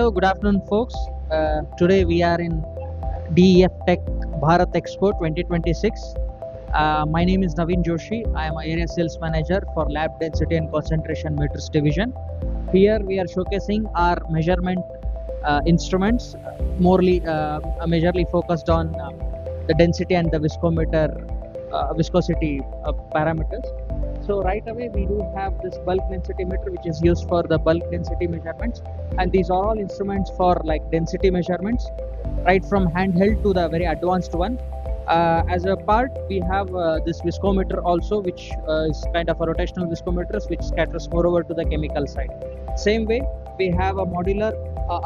Hello, good afternoon, folks. Today we are in DEF Tech Bharat Expo 2026. My name is Naveen Joshi. I am an area sales manager for Lab Density and Concentration Meters Division. Here we are showcasing our measurement instruments, majorly focused on the density and the viscosity parameters. So right away we do have this bulk density meter, which is used for the bulk density measurements, and these are all instruments for like density measurements, right from handheld to the very advanced one. As a part, we have this viscometer also, which is kind of a rotational viscometer, which scatters more over to the chemical side. Same way, we have a modular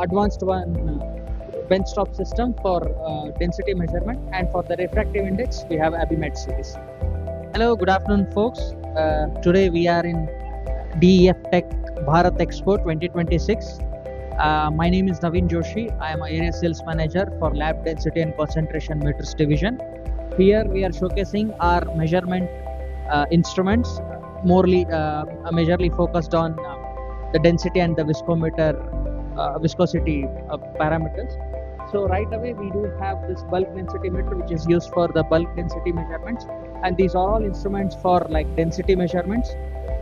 advanced one benchtop system for density measurement, and for the refractive index, we have Abimet series. Hello, good afternoon, folks. Today we are in DEF Tech Bharat Expo 2026. My name is Naveen Joshi. I am an area sales manager for Lab Density and Concentration Meters Division. Here we are showcasing our measurement instruments, majorly focused on the density and the viscosity parameters. So right away we do have this bulk density meter, which is used for the bulk density measurements, and these are all instruments for like density measurements,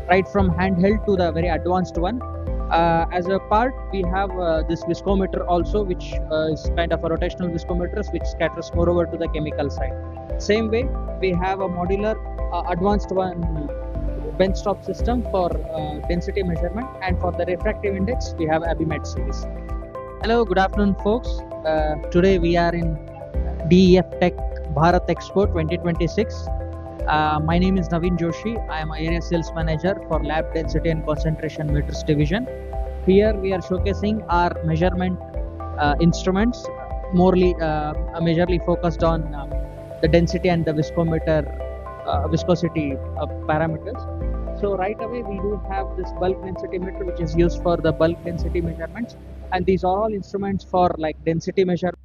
right from handheld to the very advanced one. As a part, we have this viscometer also, which is kind of a rotational viscometer, which scatters more over to the chemical side. Same way, we have a modular advanced one benchtop system for density measurement, and for the refractive index, we have Abimet series. Hello, good afternoon, folks. Today we are in DEF Tech Bharat Expo 2026. My name is Naveen Joshi. I am an area sales manager for Lab Density and Concentration Meters Division. Here we are showcasing our measurement instruments, majorly focused on the density and the viscosity parameters. So right away we do have this bulk density meter, which is used for the bulk density measurements, and these are all instruments for like density measurement.